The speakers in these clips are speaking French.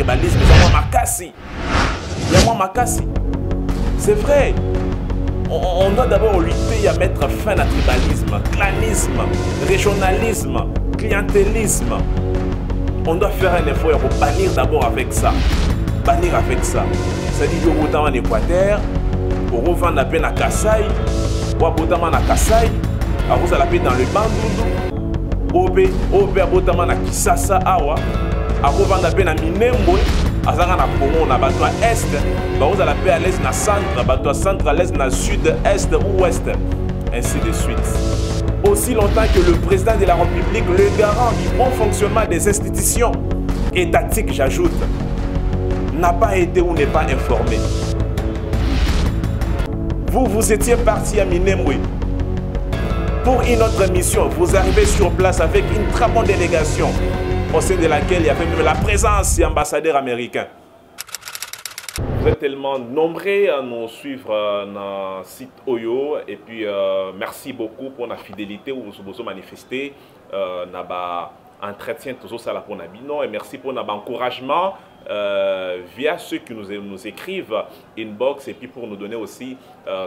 tribalisme, il y a moins makasi. Il y a moins makasi. C'est vrai. On doit d'abord lutter à mettre fin à tribalisme, clanisme, régionalisme, clientélisme. On doit faire un effort pour bannir d'abord avec ça. Bannir avec ça. C'est-à-dire que vous en Équateur, pour revendre la peine à Kassai, ou à Botaman à Kassai, à vous à la paix dans le Bandundu, au Botaman à Kisasa, à revendre la peine à Minembwe, à Zanga na Congo, na bateau à Est, vous à la paix à l'Est, na Centre, bateau à Centre, à l'Est, na Sud, Est ou Ouest, ainsi de suite. Aussi longtemps que le président de la République, le garant du bon fonctionnement des institutions étatiques, j'ajoute, n'a pas été ou n'est pas informé. Vous étiez parti à Minembwe pour une autre mission. Vous arrivez sur place avec une très bonne délégation au sein de laquelle il y avait même la présence de l'ambassadeur américain. Vous êtes tellement nombreux à nous suivre dans le site Oyo et puis merci beaucoup pour la fidélité où vous vous manifestez. Entretien toujours ça là pour Nabino et merci pour notre encouragement via ceux qui nous écrivent inbox et puis pour nous donner aussi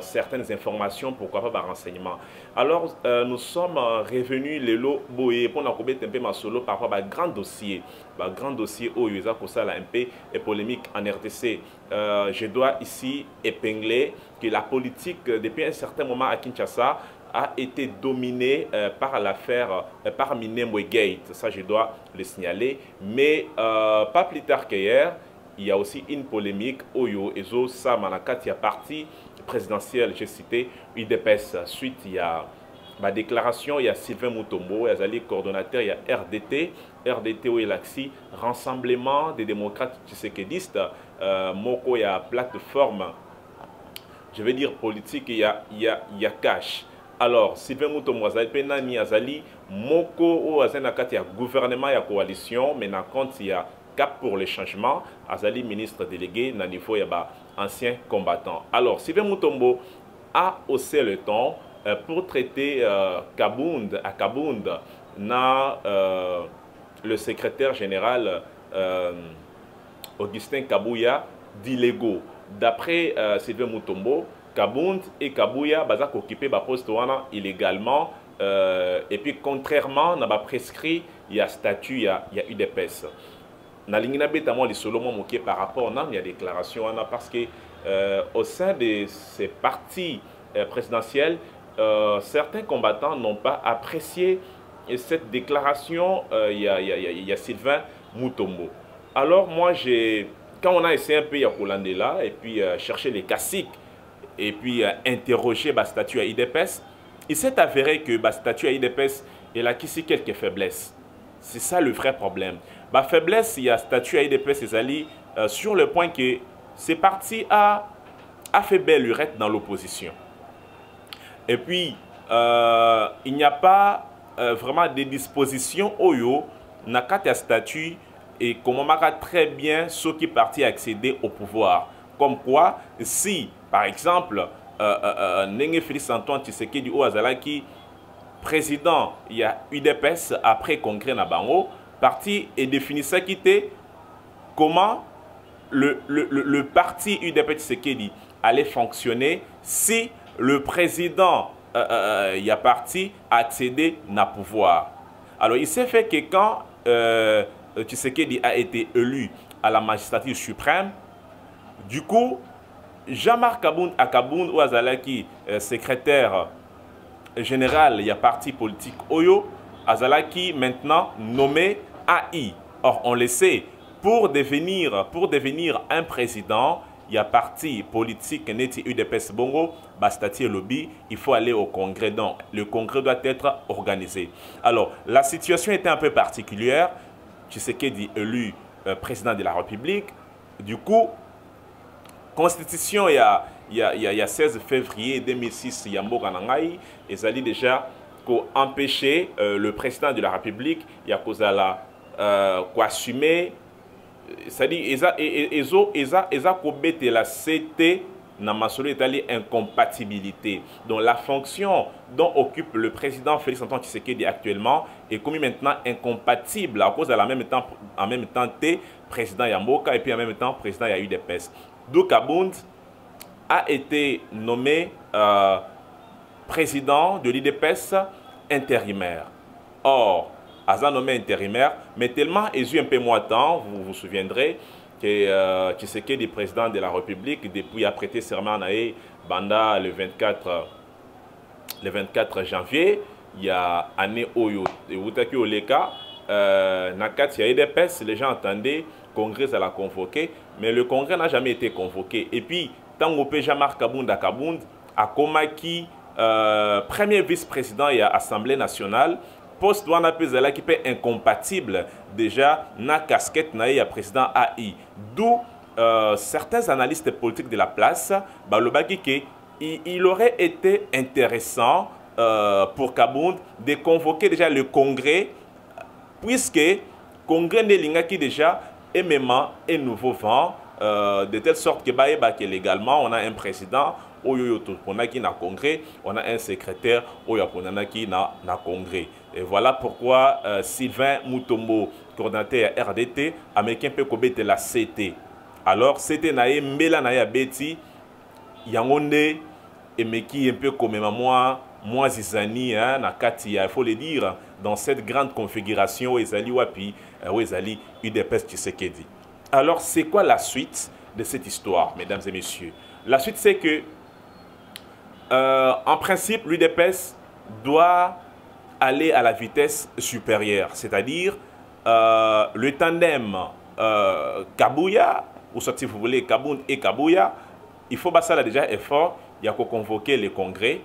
certaines informations, pourquoi pas renseignements. Alors nous sommes revenus les lots boé pour nous un peu ma solo par rapport à grand dossier au USA pour ça là un peu et polémique en RDC. Je dois ici épingler que la politique depuis un certain moment à Kinshasa a été dominé par l'affaire, par Minembwe Gate. Ça, je dois le signaler. Mais pas plus tard qu'hier, il y a aussi une polémique. Oyo, Ezo, Samanakat, il y a parti présidentiel, j'ai cité, UDPS. Suite, il y a ma déclaration, il y a Sylvain Mutombo, il y a les coordonnateurs, il y a RDT ou Elaxi, Rassemblement des démocrates tshisekidistes, Moko, il y a plateforme, je vais dire politique, il y a cash. Alors, Sylvain Mutombo, Penani Azali, Moko ou Azenakat, il y a gouvernement, il y a coalition, mais dans compte, il y a Cap pour le changement, Azali ministre délégué, dans niveau, il y a ancien combattant. Alors, Sylvain Mutombo a haussé le ton pour traiter Kabound, le secrétaire général Augustin Kabouya d'illégaux. D'après Sylvain Mutombo, Kabound et Kabouya bazak occupé ba poste wana illégalement et puis contrairement n'a pas prescrit il y a statut il y a UDPS. Na lingina betamo li solo mo moké par rapport na il y a déclaration wana parce que au sein de ces partis présidentiels certains combattants n'ont pas apprécié cette déclaration il y a Sylvain Mutombo. Alors moi quand on a essayé un peu à Kolandela et puis chercher les classiques et puis interroger le statut à IDPS, il s'est avéré que le statut à IDPS il a ici quelques faiblesses. C'est ça le vrai problème. La faiblesse, il y a statut à IDPS sur le point que ces partis a fait belle lurette dans l'opposition. Et puis, il n'y a pas vraiment des dispositions Oyo, n'a qu'à statut et comment très bien ceux qui partis accéder au pouvoir. Comme quoi, si, par exemple, Nenge Félix Antoine Tshisekedi ou Azalaki, président, il y a UDPS après congrès Nabango, parti et définit ça qui était comment le parti UDPS Tshisekedi allait fonctionner si le président il y a parti accéder à pouvoir. Alors il s'est fait que quand Tshisekedi a été élu à la magistrature suprême, du coup, Jean-Marc Kabound ou Azalaki, secrétaire général, il y a parti politique Oyo, Azalaki maintenant nommé AI. Or, on le sait, pour devenir un président, il y a parti politique Neti UDPS Bongo, Bastati et Lobby, il faut aller au congrès. Donc, le congrès doit être organisé. Alors, la situation était un peu particulière. Tshisekedi élu président de la République. Du coup, Constitution, il y a 16 février 2006, il y a Moranangaï, et ça dit déjà qu'empêcher le président de la République, il y a quoi assumer, ça dit, ils ont la CT dans ma incompatibilité. Donc la fonction dont occupe le président Félix Antoine Tshisekedi actuellement est comme maintenant incompatible à cause de la en même temps président Yamboka et puis en même temps président ya UDPS. D'où Kabound a été nommé président de l'UDPS intérimaire. Or, Azan nommé intérimaire, mais tellement il y a eu un peu moins de temps, vous vous souviendrez, que Tshisekedi, président de la République, depuis a prêté serment à Banda le 24 janvier, il y a année Oyo, et vous avez vu le cas, Nakati a UDPS, les gens attendaient, le congrès à la convoquer, mais le congrès n'a jamais été convoqué. Et puis, tant que Jean-Marc Kabound a Komaki, premier vice-président et Assemblée nationale, poste douane apesala qui peut incompatible déjà na casquette na ya président AI. D'où certains analystes politiques de la place balobaki que il aurait été intéressant pour Kabound de convoquer déjà le congrès, puisque le congrès qui déjà émément un nouveau vent, de telle sorte que légalement on a un président on a qui na congrès, on a un secrétaire on a qui na congrès. Et voilà pourquoi Sylvain Mutombo, coordinateur RDT, américain peut combattre la CT. Alors CT nae mbela nae beti yangonde et meki un peu comme moi zizani na katia, il faut le dire, dans cette grande configuration Ezali Wapi, Ezali UDPS Tshisekedi. Alors c'est quoi la suite de cette histoire, mesdames et messieurs? La suite c'est que en principe l'UDPS doit aller à la vitesse supérieure, c'est-à-dire le tandem Kabouya, ou soit si vous voulez Kabound et Kabouya, il faut ça là déjà effort, il y a qu'à convoquer les congrès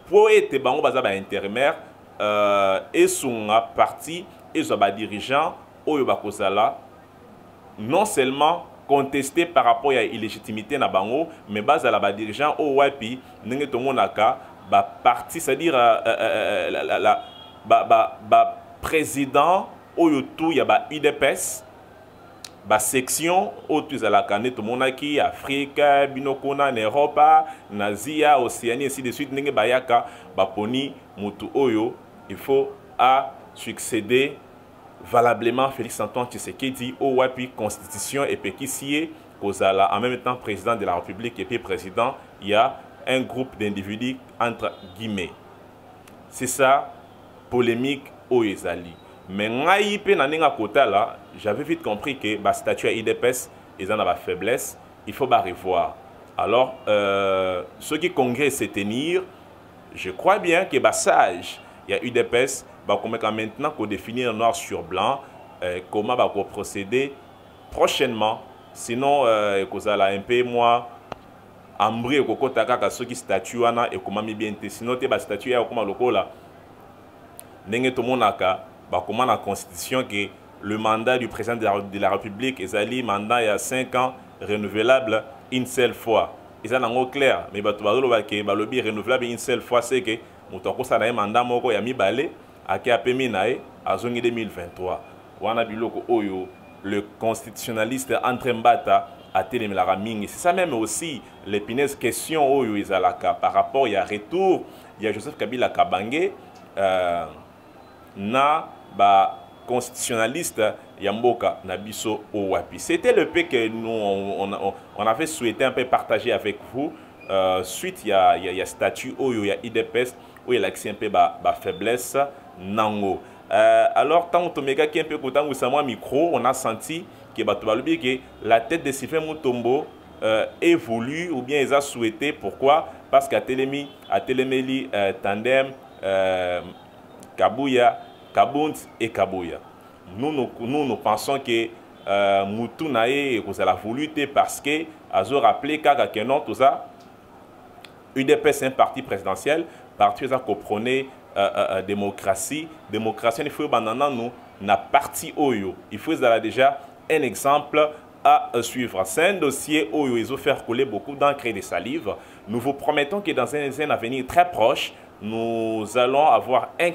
pour être bango bazaba intérimaire et son parti et son dirigeant au Yobakozala non seulement contesté par rapport à l'illégitimité na bango, mais bazala ba dirigeant au wapi n'enge tomonaka ba parti, c'est-à-dire président au yotou ya ba UDPS ba section au tuzalaka ne tomonaki Afrique binokona na Europe na Asia Océanie ainsi de suite n'enge bayaka ba poni mutu oyo il faut à succéder valablement Félix Antoine Tshisekedi au wapi constitution et péquissier kozala en même temps président de la République et puis président il y a un groupe d'individus entre guillemets. C'est ça polémique au Ezali. Mais ngai pe na ninga kota là, j'avais vite compris que ba statut à IDPS ils en ont la faiblesse, il faut ba revoir. Alors ce qui congrès se tenir, je crois bien que ba sage il y a UDPS bah comme maintenant qu'on définir noir sur blanc comment va procéder prochainement, sinon kozala un peu moi ambri kokota kaka soki statut wana et comment bien sinon te ba statut ya comme lokola ndenge to monaka ba comment la constitution que le mandat du président de la République ezali mandat il y a 5 ans renouvelable une seule fois. Ils en clair mais bato bazoloba ke balobi renouvelable une seule fois c'est que mutoko sa na mandat moko ya mibale ake apemi nae azongi 2023 wana biloko oyo le constitutionnaliste André Mbata a télémélara mingi. C'est ça même aussi l'épineuse question oyo ezalaka par rapport à retour il y a Joseph Kabila Kabange na ba constitutionnaliste Yamboka Nabiso Owapi. C'était le peu que nous on avait souhaité un peu partager avec vous. Suite il y a statut oyo il y a IDPS où il y a l'accès un peu ba faiblesse nango. Alors tant que Tomega qui un peu content où micro on a senti que la tête de Sylvain Mutombo évolue ou bien ils ont souhaité. Pourquoi? Parce qu'à Téléméli tandem Kabouya, Kabound et Kabouya. Nous pensons que Moutou Nae a voulu parce que Azo rappelé que non tout ça UDPS c'est un parti présidentiel, parti qui comprenait démocratie il faut banana nous na parti oyo il faut déjà un exemple à suivre. C'est un dossier où ils ont fait couler beaucoup d'encre et de salive. Nous vous promettons que dans un avenir très proche, nous allons avoir un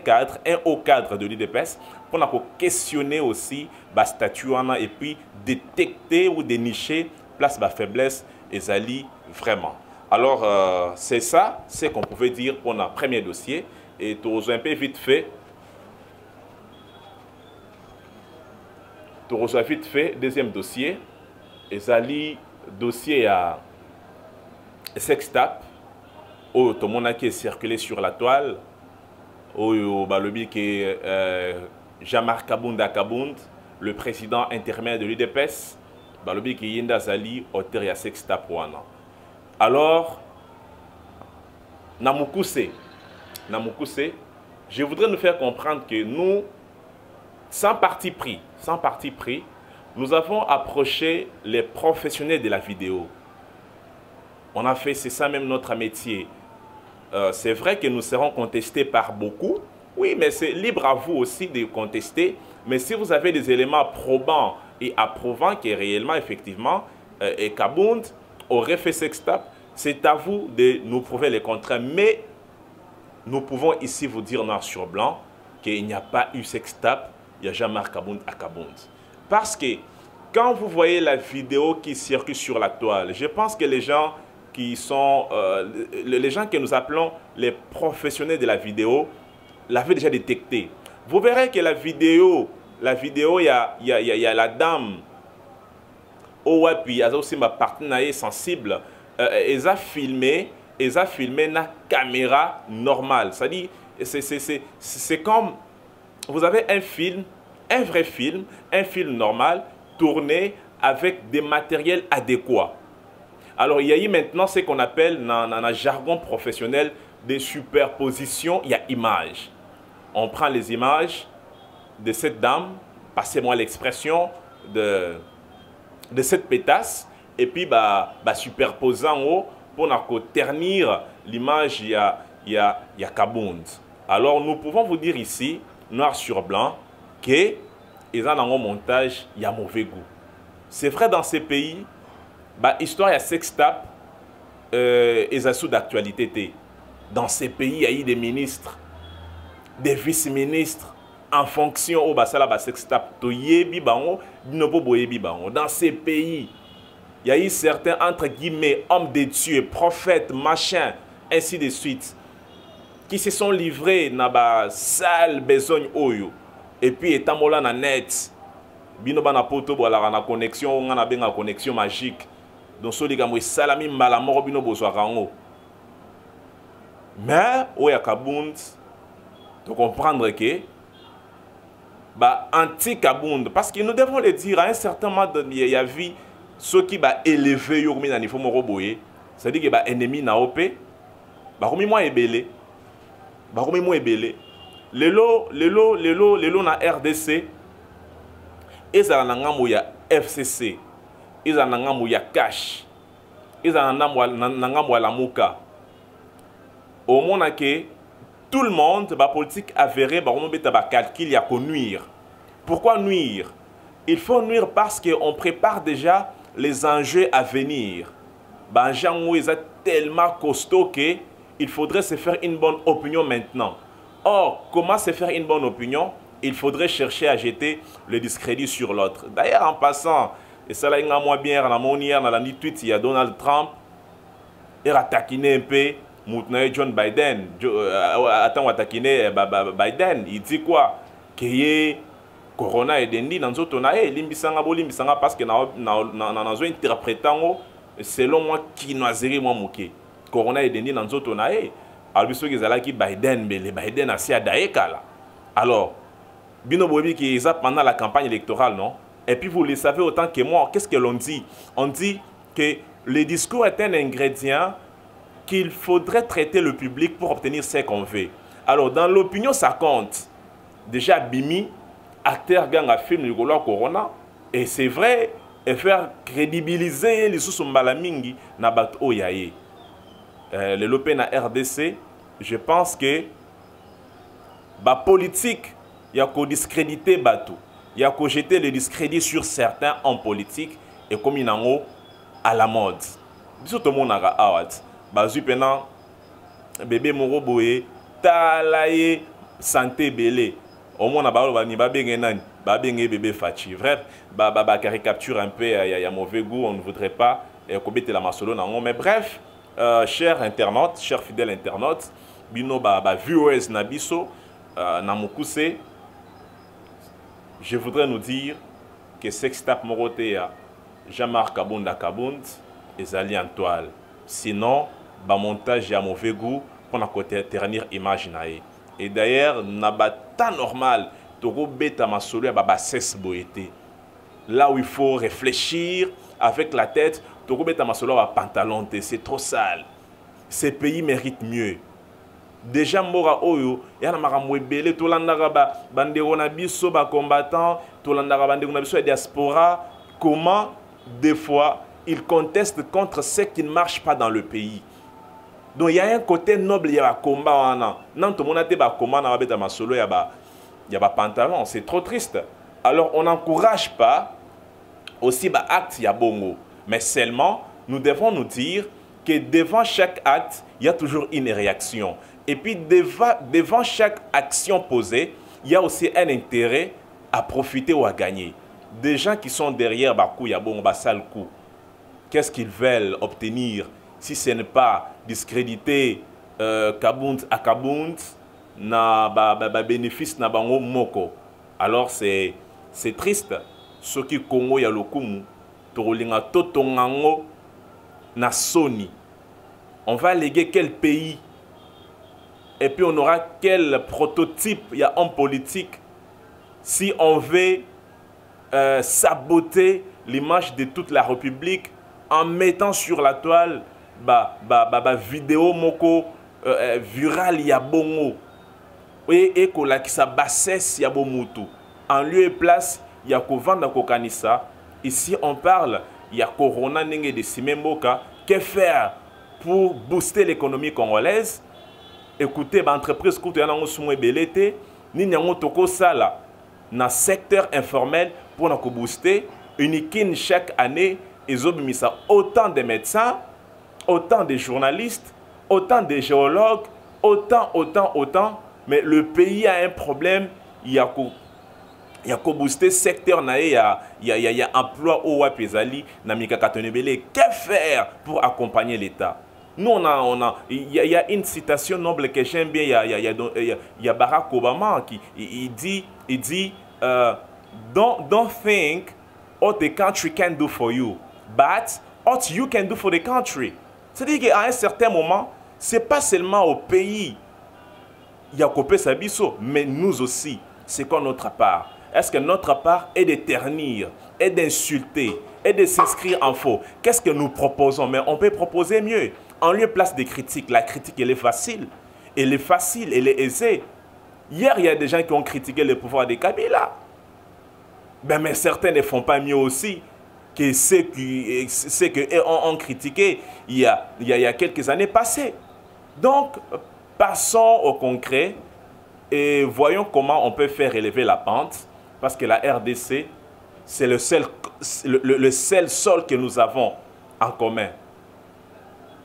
haut cadre de l'UDPS pour questionner aussi le statut et puis détecter ou dénicher place de faiblesse et Zali vraiment. Alors, c'est ça, c'est qu'on pouvait dire pour notre premier dossier. Et tout un peu vite fait. tu reçois vite fait, deuxième dossier, ezali dossier à sextape, où tout le monde qui est circulé sur la toile, où balobi qui Jean-Marc Kabound, le président intermédiaire de l'UDPS, balobi qui yinda zali auteur ya sextape wana. Alors, Namukuse, je voudrais nous faire comprendre que nous, sans parti pris, nous avons approché les professionnels de la vidéo. On a fait, c'est ça même notre métier. C'est vrai que nous serons contestés par beaucoup. Oui, mais c'est libre à vous aussi de contester. Mais si vous avez des éléments probants et approuvant que réellement, effectivement, Kabound aurait fait sextape, c'est à vous de nous prouver le contraire. Mais nous pouvons ici vous dire noir sur blanc qu'il n'y a pas eu sextape, il n'y a jamais Kabound à Kabound. Parce que quand vous voyez la vidéo qui circule sur la toile, je pense que les gens qui sont, les gens que nous appelons les professionnels de la vidéo, l'avaient déjà détecté. Vous verrez que la vidéo, il y a la dame, oh ouais, puis il y a aussi ma partenaire sensible, ils ont filmé na caméra normale. C'est-à-dire, c'est comme, vous avez un film, un vrai film, un film normal, tourné avec des matériels adéquats. Alors, il y a eu maintenant ce qu'on appelle, dans le jargon professionnel, des superpositions, il y a images. On prend les images de cette dame, passez-moi l'expression, de cette pétasse, et puis, superposant en haut, pour ternir l'image, il y a Kabound. Alors, nous pouvons vous dire ici, noir sur blanc, que ils ont un montage, il y a mauvais goût. C'est vrai dans ces pays, histoire, il y a sextape, ils ont sous d'actualité. Dans ces pays, il y a eu des ministres, des vice-ministres, en fonction au basala sextape. Dans ces pays, il y a eu certains, entre guillemets, hommes de Dieu, prophètes, machins, ainsi de suite, qui se sont livrés dans la sale besogne oyo. Et puis, étant mola na net, bino bana poto bola na connexion, on a bien connexion magique. Donc, ce liga moi salami malamoro bino bozwa rango. Mais, oya Kabound, de comprendre que, anti-Kabound, parce que nous devons le dire, à un certain moment donné, il y a vu ceux qui ont élevé au niveau moroboye, c'est-à-dire que les ennemis na OP, baromi moi ebele, lelo na RDC, ils ont nangamo ya FCC, ils ont nangamo ya cash, ils ont nangamo la muka. Au moment que tout le monde, la politique avérée, calcul, il y a qu'à nuire. Pourquoi nuire? Il faut nuire parce qu'on prépare déjà les enjeux à venir. Jean est tellement costaud qu'il faudrait se faire une bonne opinion maintenant. Or, comment se faire une bonne opinion? Il faudrait chercher à jeter le discrédit sur l'autre. D'ailleurs, en passant, et ça là, il y a moins bien, dans la tweet, il y a Donald Trump, il a taquiné un peu John Biden. Attends, on a taquiné Biden. Il dit quoi? Que Corona est dendi dans notre nae, limbisanga parce que dans interprétant selon moi qui noiserie moi moqué. Corona est dendi dans notre nae. Alors biso qui Biden a si adaeka là. Alors bino bobi qui est pendant la campagne électorale non. Et puis vous le savez autant que moi, qu'est-ce que l'on dit? On dit que le discours est un ingrédient qu'il faudrait traiter le public pour obtenir ce qu'on veut. Alors dans l'opinion ça compte. Déjà Bimi acteur gang a film du Corona et c'est vrai et faire crédibiliser les sous mbalamingi na bat oyaye le lopé na RDC. Je pense que ba politique y a qu'au discréditer bateau, y a qu'au jeter le discrédit sur certains en politique et comme il en haut à la mode biso tout le monde a awat bazu pendant bébé moro boye talaye santé belé. Au moins, on va bébé Fachi. Bref, caricature un peu, il y a mauvais goût, on ne voudrait pas commettre la masolo. Mais bref, chers internautes, chers fidèles internautes, bino viewers nabiso, namukuse, je voudrais nous dire que sextape morote ya Jean-Marc Kabunda Kabund ezali en toile. Sinon, ba montage ya mauvais goût pour na côté ternir image nae. Et d'ailleurs, na ba temps normal, toko beta masolo ya ba cesse boété. Là où il faut réfléchir avec la tête, toko beta masolo ba pantalon, c'est trop sale. Ces pays méritent mieux. Déjà mora oyo yana makambo ebele tolandaka bandeko na biso ba combattants, tolandaka bandeko na biso ya diaspora, comment des fois ils contestent contre ce qui ne marche pas dans le pays. Donc il y a un côté noble, il y a un combat. Non, tout le monde a un combat dans la masolo, il y a un pantalon. C'est trop triste. Alors on n'encourage pas aussi bah acte, il y a bongo. Mais seulement, nous devons nous dire que devant chaque acte, il y a toujours une réaction. Et puis devant chaque action posée, il y a aussi un intérêt à profiter ou à gagner. Des gens qui sont derrière Bakou, il y a bon, sale coup. Qu'est-ce qu'ils veulent obtenir si ce n'est pas discréditer Kabund à Kabund, na bénéfice na bango moko. Alors c'est triste. Ce qui Congo ya lokumu, torolinga totongango na soni. On va léguer quel pays? Et puis on aura quel prototype il y a en politique si on veut saboter l'image de toute la République en mettant sur la toile vidéo moko viral ya bongo et kola qui sa bassesse ya bomutu en lieu et place ya kovanda kokanisa. Ici on parle ya corona nenge de simemboka. Que faire pour booster l'économie congolaise? Écoutez, l'entreprise qui est en belete, ni nyango toko sala na secteur informel pour nous booster. Uniquement chaque année, ils ont mis ça autant de médecins, autant de journalistes, autant de géologues, autant. Mais le pays a un problème. Il y a qu'au booster secteur il y a emploi au Wapezali, Namika Katonebele. Que faire pour accompagner l'État? Nous, il y a une citation noble que j'aime bien. Il y a Barack Obama qui dit don't think what the country can do for you, but what you can do for the country. C'est-à-dire qu'à un certain moment, ce n'est pas seulement au pays il y a copé Sabiso, mais nous aussi. C'est quoi notre part? Est-ce que notre part est de ternir, est d'insulter, est de s'inscrire en faux? Qu'est-ce que nous proposons? Mais on peut proposer mieux. En lieu place des critiques, la critique, elle est facile. Elle est facile, elle est aisée. Hier, il y a des gens qui ont critiqué le pouvoir de Kabila. Ben, mais certains ne font pas mieux aussi que ceux qui ont critiqué il y a quelques années passées. Donc, passons au concret et voyons comment on peut faire élever la pente. Parce que la RDC, c'est le seul sol que nous avons en commun.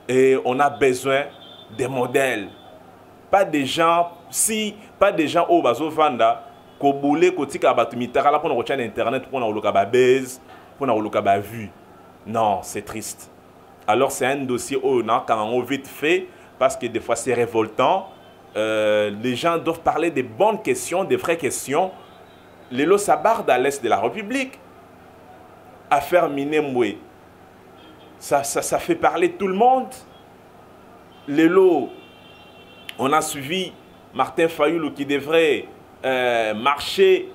Et on a besoin des modèles. Pas des gens au bazo vanda, ko boule ko tika batumitara la pour nous retenir internet pour nous loka ba base, pour nous loka ba vue. Non, c'est triste. Alors c'est un dossier où quand on vite fait parce que des fois c'est révoltant. Les gens doivent parler des bonnes questions, des vraies questions. Les lots s'abardent à l'est de la République. Affaire Minembwe. Ça fait parler tout le monde. Les lots, on a suivi Martin Fayoulou qui devrait marcher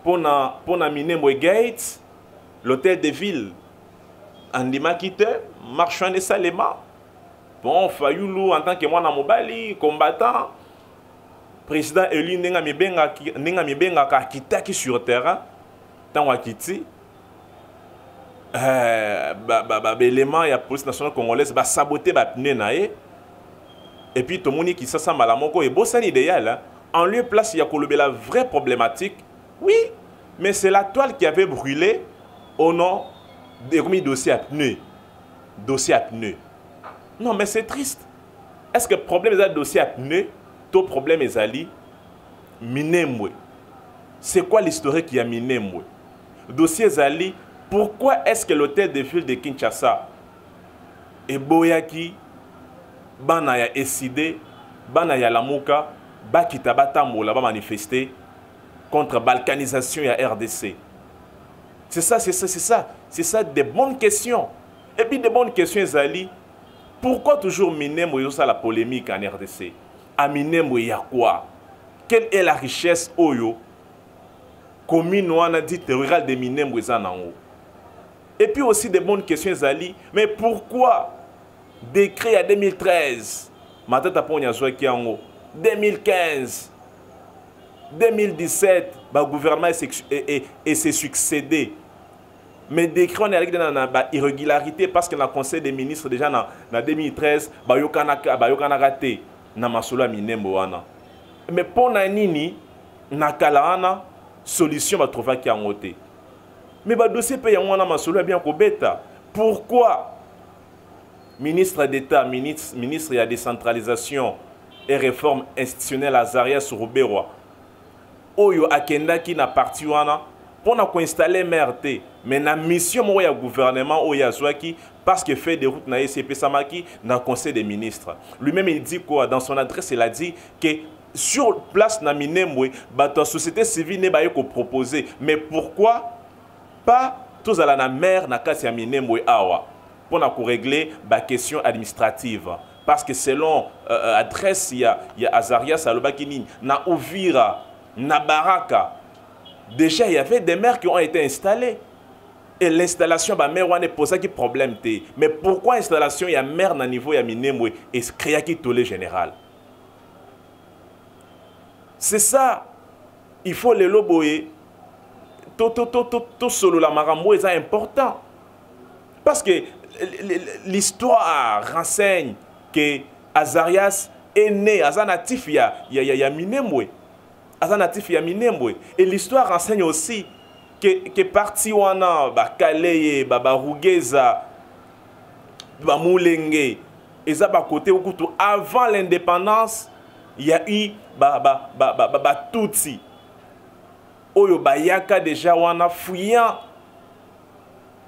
pour na Minembwe Gate, l'hôtel de ville. Andima Kite, marchand de Salema. Bon, Fayoulou en tant que moi, Mobali, combattant, président élu Nenga Mibenga Kitaki sur terrain, tant Wakiti, l'élément de la police nationale congolaise va saboter la pneu. Et puis tout le monde qui s'assemble à la moko et c'est un idéal. En lieu de place, il y a la vraie problématique. Oui, mais c'est la toile qui avait brûlé au nom des dossiers à pneu. Dossier à pneu. Non, mais c'est triste. Est-ce que le problème est le dossier à pneu? Tout problème est ali Minembwe. C'est quoi l'historique qui a Minembwe? Dossier Zali, pourquoi est-ce que l'hôtel de ville de Kinshasa et Boyaki, Banaya Eside, Banaya Lamuka, Bakita Batambo, là-bas manifester contre la balkanisation et la RDC? C'est ça, c'est ça, c'est ça. C'est ça, des bonnes questions. Et puis des bonnes questions, Zali. Pourquoi toujours Minembwe y a la polémique en RDC? À Minembwe, il y a quoi? Quelle est la richesse Oyo? Commune on a dit rural de Minembwe en haut. Et puis aussi des bonnes questions, Zali. Mais pourquoi décret à 2013? Matata Ponya Zouaki en haut. 2015. 2017, le gouvernement s'est succédé. Mais décret, on est arrivé dans une irrégularité parce que le Conseil des ministres, déjà en 2013, il y a raté. Mais pour Nanini, na solution va trouver qui a ngoté. Mais le dossier paye en bien bêta. Pourquoi ministre d'État, ministre de la décentralisation et réforme institutionnelle Azaria Sourouberwa, Oyo Akenda qui n'a parti wana pour installer MRT, mais la mission du gouvernement Oya Zouaki parce que fait des routes na SCP Samaki dans le Conseil des ministres. Lui-même il dit quoi dans son adresse, il a dit que sur place na Minembwe, la société civile n'est pas proposé. Mais pourquoi pas tous à la mer na kasi ya Minembwe awa pour régler la question administrative? Parce que selon adresse il y a Azaria Salobakini na Uvira na Baraka, déjà il y avait des maires qui ont été installés. Et l'installation de la maire, on est posé qui problème. Mais pourquoi l'installation il y a maire na niveau ya Minembwe et créer qui tolé général? C'est ça. Il faut les loboyer. Tout solo la marambo est important. Parce que l'histoire renseigne que Azarias est né, Azanatif il y a Minembwe. Azanatif ya Minembwe. Et l'histoire renseigne aussi que parti wana ba Kaleye, ba Rugeza, ba Moulenge, et ça ba côté okutu avant l'indépendance, il y a eu ba Tutsi. Oyo ba yaka déjà wana fuyant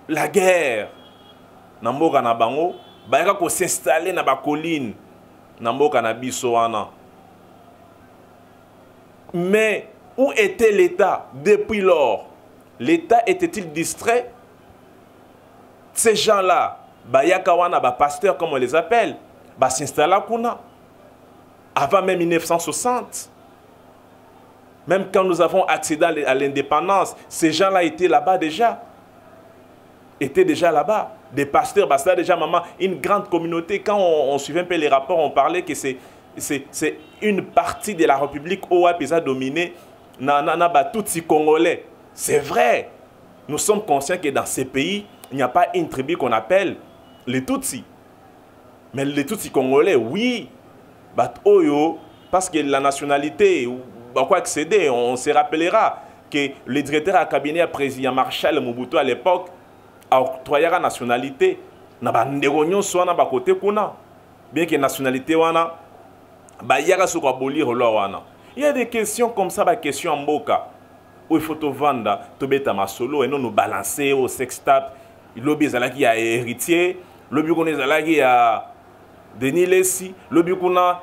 la guerre. Namboka na bango, ba yaka ko s'installer na ba colline. Namboka na biso wana. Mais où était l'État depuis lors? L'État était-il distrait? Ces gens-là, Bayakawana, pasteurs comme on les appelle, s'installent à Kuna. Avant même 1960. Même quand nous avons accédé à l'indépendance, ces gens-là étaient là-bas déjà. Étaient déjà là-bas. Des pasteurs, ça déjà maman, une grande communauté. Quand on suivait un peu les rapports, on parlait que c'est une partie de la République OAP qui a dominé Tutsi congolais. C'est vrai. Nous sommes conscients que dans ces pays, il n'y a pas une tribu qu'on appelle les Tutsis. Mais les Tutsis congolais, oui. Parce que la nationalité, quoi accéder, on se rappellera que le directeur à cabinet à président Marshal Mobutu à l'époque a octroyé la nationalité. Bien que la nationalité wana il y a des questions comme ça, des questions en boka où il faut te vendre, te mettre ma solo et non nous balancer au sextape. Lobby zalaki a héritier, lobby qu'on est zalaki a Denis Lessi, lobby kuna,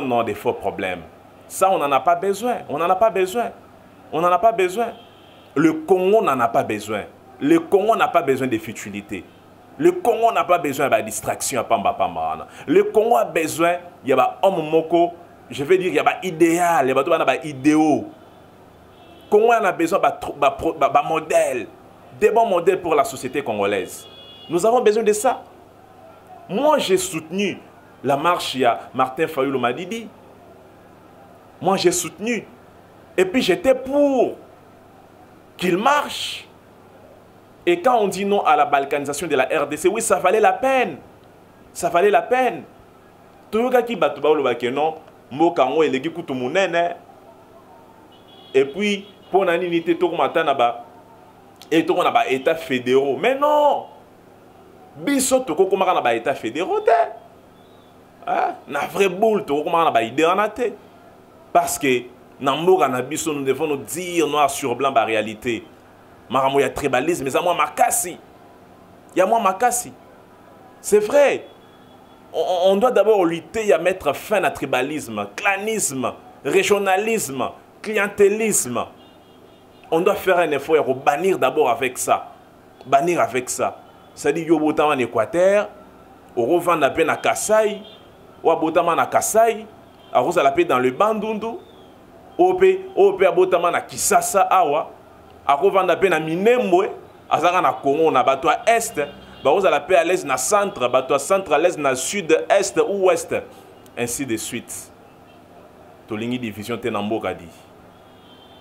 non, des faux problèmes. Ça on n'en a pas besoin, on n'en a pas besoin, on n'en a pas besoin. Le Congo n'en a pas besoin. Le Congo n'a pas besoin de futilité. Le Congo n'a pas besoin de distraction. Le Congo a besoin, il y a un homme moko, je veux dire, il y a un idéal, il y a un idéal. Le Congo a besoin d'un modèle, des bons modèles pour la société congolaise. Nous avons besoin de ça. Moi, j'ai soutenu la marche, il y a Martin Fayulu Madidi. Moi, j'ai soutenu. Et puis, j'étais pour qu'il marche. Et quand on dit non à la balkanisation de la RDC, oui, ça valait la peine. Ça valait la peine. Et puis, pour l'unité, tout le monde et tout le monde a État fédéraux. Mais non! Biso tout le monde a État fédéraux. Na vraie boule, tout le monde a idée en athée. Parce que, nous devons nous dire noir sur blanc la réalité. Il y a tribalisme, mais il y a moins makasi. Il y a moins makasi. C'est vrai. On doit d'abord lutter à mettre fin à tribalisme, clanisme, régionalisme, clientélisme. On doit faire un effort et bannir d'abord avec ça. Bannir avec ça. C'est-à-dire, yo botama en Équateur, on revend la peine à Kassai, ou à botama à Kassai, à Rosa la paix dans le Bandundu, au à botama à Kisasa, awa, à revend la peine à Minembwe, à Zara na Congo, na bateau à Est, à Rosa la paix à l'Est, na Centre, bateau à Centre, à l'Est, na Sud, Est ou Ouest, ainsi de suite. Tolingi division te Namboka dit.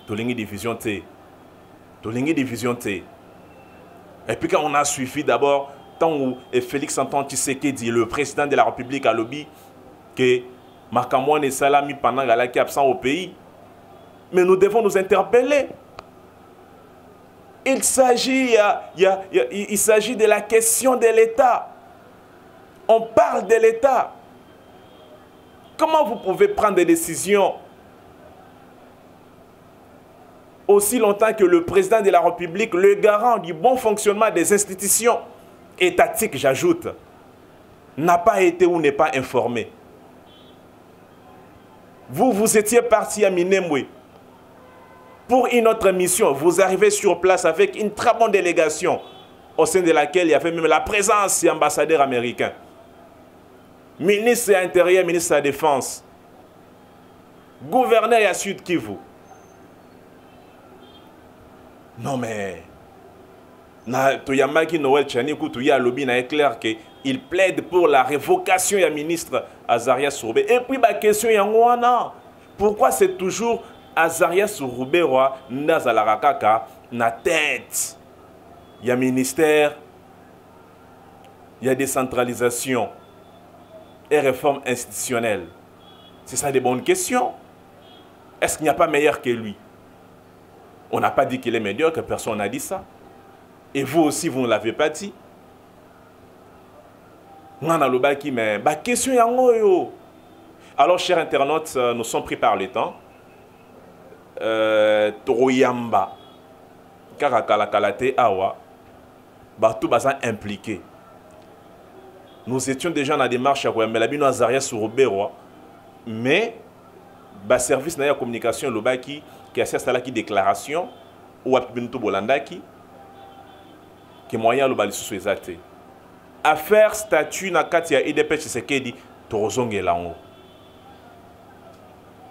Tolingi division te. Tolingi division te. Et puis quand on a suivi d'abord, tant où Félix Antoine Tshisekedi, le président de la République, a lobby que Makamouane Salami pendant qui est absent au pays. Mais nous devons nous interpeller. Il s'agit de la question de l'État. On parle de l'État. Comment vous pouvez prendre des décisions aussi longtemps que le président de la République, le garant du bon fonctionnement des institutions étatiques, j'ajoute, n'a pas été ou n'est pas informé? Vous étiez parti à Minembwe pour une autre mission. Vous arrivez sur place avec une très bonne délégation au sein de laquelle il y avait même la présence de l'ambassadeur américain. Ministre de l'Intérieur, ministre de la Défense, gouverneur à Sud Kivu. Non mais, Toyamaki Noël Tchanikou, Touya Lobby n'a éclair qu'il plaide pour la révocation du ministre Azaria Sourbe. Et puis ma question est pourquoi c'est toujours Azaria Sourbe roi Nazalarakaka na tête? Il y a ministère, il y a décentralisation et réforme institutionnelle. C'est ça des bonnes questions. Est-ce qu'il n'y a pas meilleur que lui? On n'a pas dit qu'il est médiocre, personne n'a dit ça. Et vous aussi, vous ne l'avez pas dit. Alors, chers internautes, nous sommes pris par le temps. Toroyamba, Karakalakalate, Awa, tout bazan impliqué. Nous étions déjà dans la démarche à Royambelabino Azaria sur Robert, mais le service de la communication Lobaki qui a fait qui déclaration ou à Pinto Bolandaki qui moyen le sous exact. Affaire statut na Katia IDP Tshisekedi Torozonge Lango.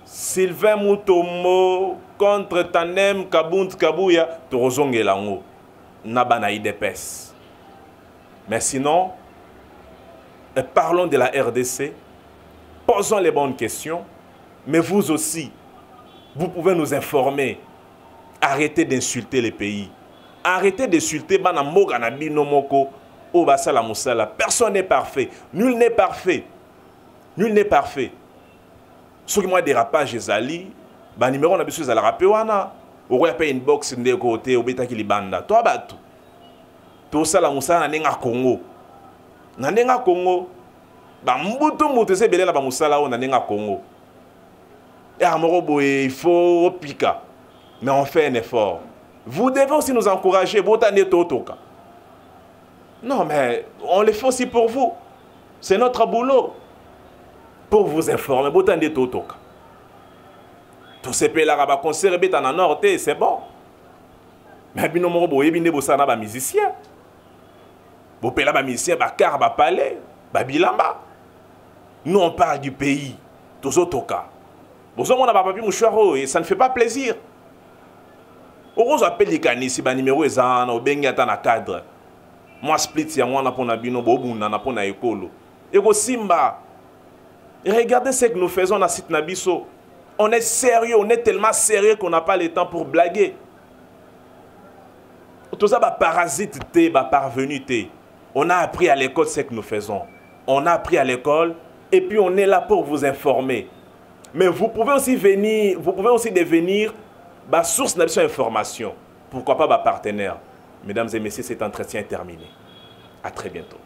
Sylvain Mutombo contre Tanem Kabunt Kabuya Torozonge Lango. Nabana IDPS. Mais sinon, parlons de la RDC, posons les bonnes questions, mais vous aussi, vous pouvez nous informer. Arrêtez d'insulter les pays. Arrêtez d'insulter Banamoga Nabinomoko, Obasala Moussala. Personne n'est parfait. Nul n'est parfait. Nul n'est parfait. Ce qui moi dérapage ezali, ba numéro na biso ezala rapewana, oko ya pa inbox ndé côté obeta kilibanda. Toi batu. To sala Moussala na nenga Congo. Na nenga Congo, ba mbuto mbuto se belela ba Moussala o na nenga Congo. Il faut piquer. Mais on fait un effort. Vous devez aussi nous encourager. Non, mais on le fait aussi pour vous. C'est notre boulot. Pour vous informer. Tous ces pays-là, concert en nord, c'est bon. Mais il y a des musiciens. Vous payez les musiciens, car, palais, bilamba. Nous, on parle du pays. Tous autres cas. Ça ne fait pas plaisir. On appelle les canis, si numéro est en cadre. Moi, split, si moi, on a bino, on a écolo. Et Simba, regardez ce que nous faisons dans site Nabiso. On est sérieux, on est tellement sérieux qu'on n'a pas le temps pour blaguer. Tout ça, parasite, parvenu. On a appris à l'école ce que nous faisons. On a appris à l'école et puis on est là pour vous informer. Mais vous pouvez aussi venir, vous pouvez aussi devenir source d'information. Pourquoi pas partenaire. Mesdames et messieurs, cet entretien est terminé. À très bientôt.